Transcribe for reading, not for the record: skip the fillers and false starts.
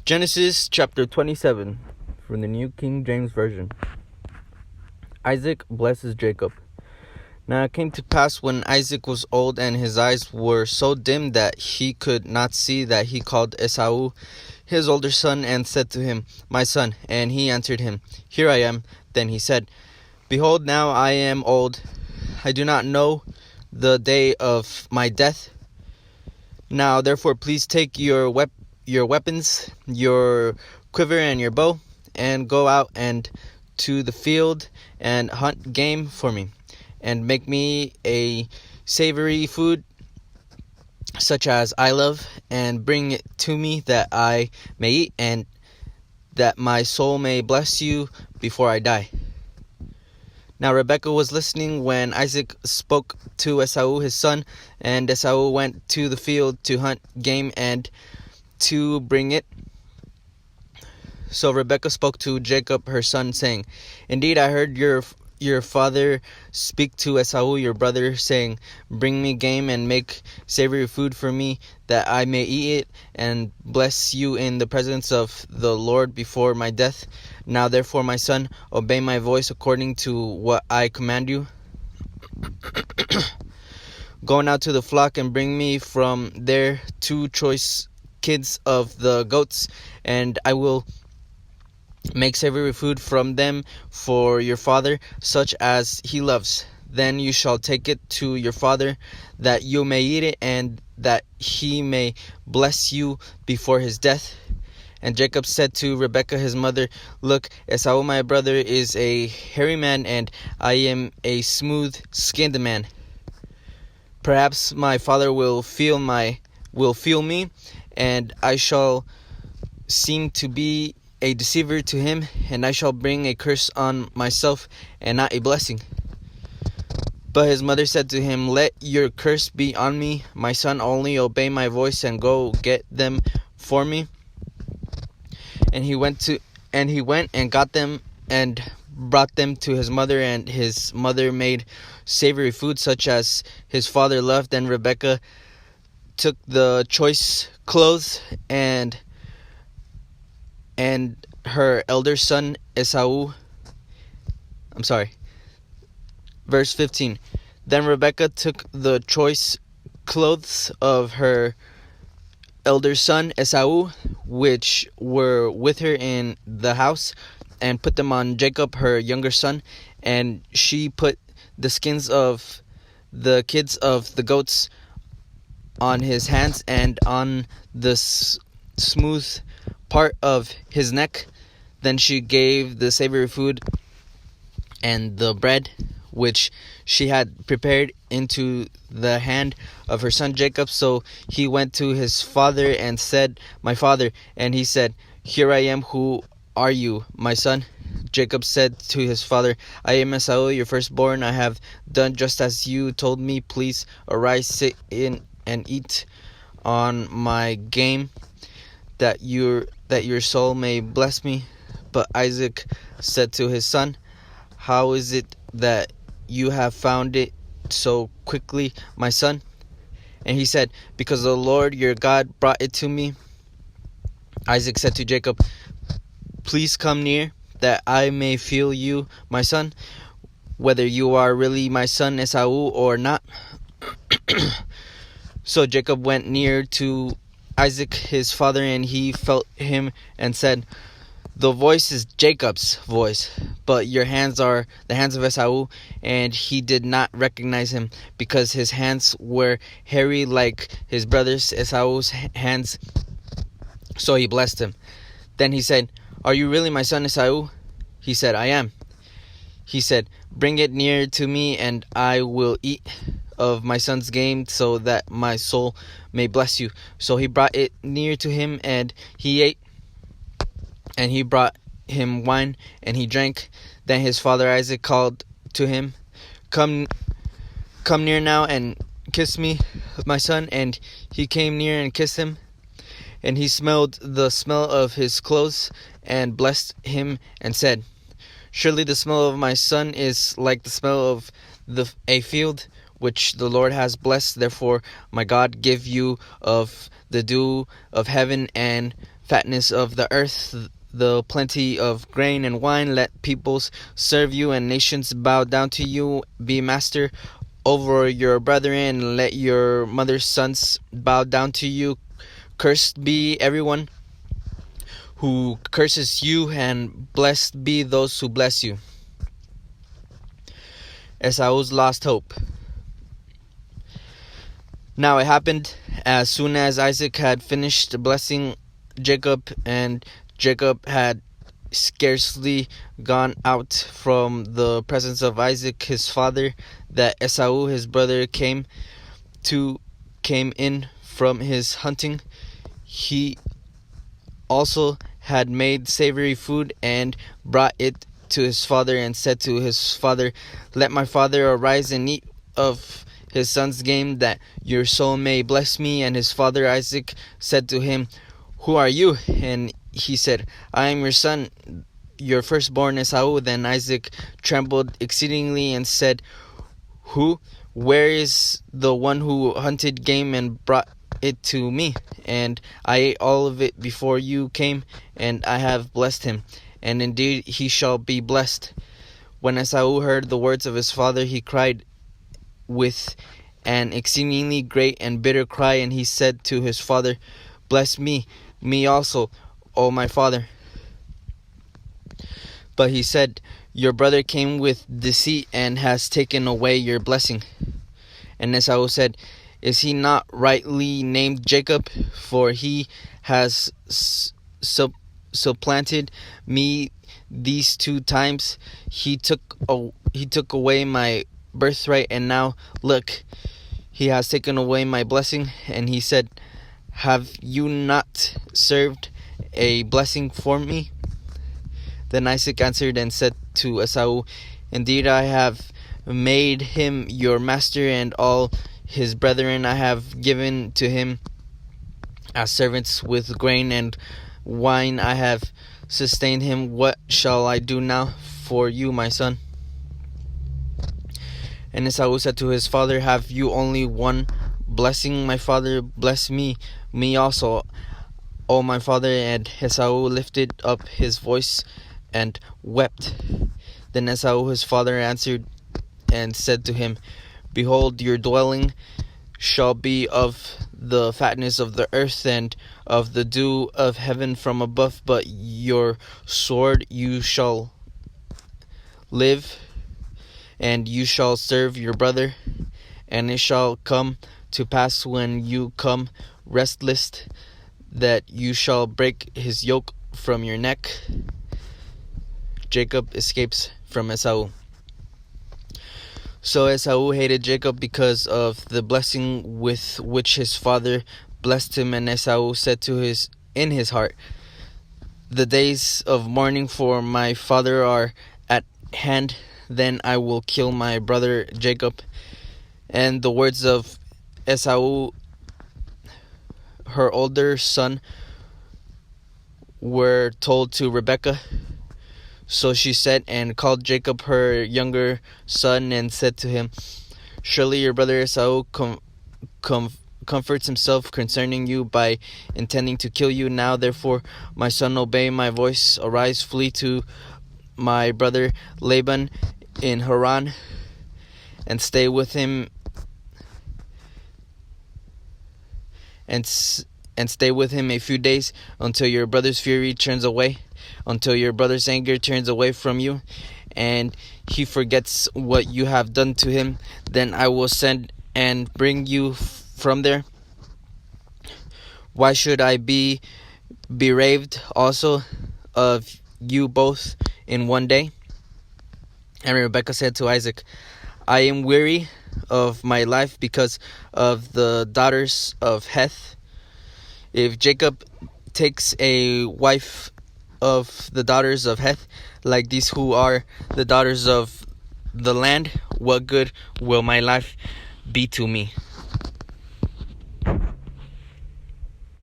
Genesis chapter 27 from the New King James Version. Isaac blesses Jacob. Now it came to pass when Isaac was old and his eyes were so dim that he could not see, that he called Esau, his older son, and said to him, "My son." And he answered him, "Here I am." Then he said, "Behold, now I am old. I do not know the day of my death. Now therefore please take your weapons, your quiver and your bow, and go out and to the field and hunt game for me, and make me a savory food such as I love, and bring it to me that I may eat, and that my soul may bless you before I die." Now Rebekah was listening when Isaac spoke to Esau his son, and Esau went to the field to hunt game and to bring it. So Rebekah spoke to Jacob her son, saying, "Indeed, I heard your father speak to Esau your brother, saying, Bring me game and make savory food for me, that I may eat it and bless you in the presence of the Lord before my death. Now therefore, my son, obey my voice according to what I command you. Go now to the flock and bring me from there 2 choice kids of the goats, and I will make savory food from them for your father, such as he loves. Then you shall take it to your father, that you may eat it, and that he may bless you before his death." And Jacob said to Rebekah his mother, "Look, Esau my brother is a hairy man, and I am a smooth-skinned man. Perhaps my father will feel me, and I shall seem to be a deceiver to him, and I shall bring a curse on myself and not a blessing." But his mother said to him, "Let your curse be on me, my son, only obey my voice and go get them for me." And he went and got them and brought them to his mother, and his mother made savory food such as his father loved. Then Rebekah took the choice clothes and her elder son Esau. Verse 15. Then Rebekah took the choice clothes of her elder son Esau, which were with her in the house, and put them on Jacob her younger son, and she put the skins of the kids of the goats on his hands and on the smooth part of his neck. Then she gave the savory food and the bread which she had prepared into the hand of her son Jacob. So he went to his father and said, "My father." And he said, "Here I am. Who are you, my son?" Jacob said to his father, "I am Esau, your firstborn. I have done just as you told me. Please arise, sit in and eat on my game, that your soul may bless me." But Isaac said to his son, "How is it that you have found it so quickly, my son?" And he said, "Because the Lord your God brought it to me." Isaac said to Jacob, "Please come near, that I may feel you, my son, whether you are really my son Esau or not." So Jacob went near to Isaac his father, and he felt him and said, "The voice is Jacob's voice, but your hands are the hands of Esau." And he did not recognize him, because his hands were hairy like his brother's Esau's hands. So he blessed him. Then he said, "Are you really my son Esau?" He said, "I am." He said, "Bring it near to me, and I will eat of my son's game, so that my soul may bless you." So he brought it near to him, and he ate. And he brought him wine, and he drank. Then his father Isaac called to him, Come near now and kiss me, my son." And he came near and kissed him. And he smelled the smell of his clothes, and blessed him, and said, "Surely the smell of my son is like the smell of a field which the Lord has blessed. Therefore my God give you of the dew of heaven, and fatness of the earth, the plenty of grain and wine. Let peoples serve you and nations bow down to you. Be master over your brethren. Let your mother's sons bow down to you. Cursed be everyone who curses you, and blessed be those who bless you. Esau's lost hope. Now it happened, as soon as Isaac had finished blessing Jacob, and Jacob had scarcely gone out from the presence of Isaac his father, that Esau his brother came in from his hunting. He also had made savory food and brought it to his father, and said to his father, Let my father arise and eat of his son's game, that your soul may bless me. And his father Isaac said to him, Who are you? And he said, I am your son, your firstborn Esau. Then Isaac trembled exceedingly and said, Where is the one who hunted game and brought it to me? And I ate all of it before you came, and I have blessed him, and indeed he shall be blessed. When Esau heard the words of his father, he cried with an exceedingly great and bitter cry, and he said to his father, Bless me also, O my father. But he said, Your brother came with deceit and has taken away your blessing. And Esau said, Is he not rightly named Jacob? For he has supplanted me these 2 times. He took away my birthright, and now look, he has taken away my blessing. And he said, Have you not served a blessing for me? Then Isaac answered and said to Esau, Indeed, I have made him your master, and all his brethren I have given to him as servants. With grain and wine I have sustained him. What shall I do now for you, my son? And Esau said to his father, Have you only one blessing, my father? Bless me also, O my father. And Esau lifted up his voice and wept. Then Esau his father answered and said to him, Behold, your dwelling shall be of the fatness of the earth and of the dew of heaven from above, but your sword you shall live, and you shall serve your brother. And it shall come to pass when you come restless, that you shall break his yoke from your neck. Jacob escapes from Esau. So Esau hated Jacob because of the blessing with which his father blessed him. And Esau said in his heart, The days of mourning for my father are at hand. Then I will kill my brother Jacob. And the words of Esau, her older son, were told to Rebekah. So she sent and called Jacob her younger son, and said to him, Surely your brother Esau comforts himself concerning you by intending to kill you. Now therefore, my son, obey my voice. Arise, flee to my brother Laban in Haran, and stay with him, and stay with him a few days, until your brother's fury turns away, until your brother's anger turns away from you, and he forgets what you have done to him. Then I will send and bring you from there. Why should I be bereaved also of you both in one day? And Rebekah said to Isaac, I am weary of my life because of the daughters of Heth. If Jacob takes a wife of the daughters of Heth, like these who are the daughters of the land, what good will my life be to me?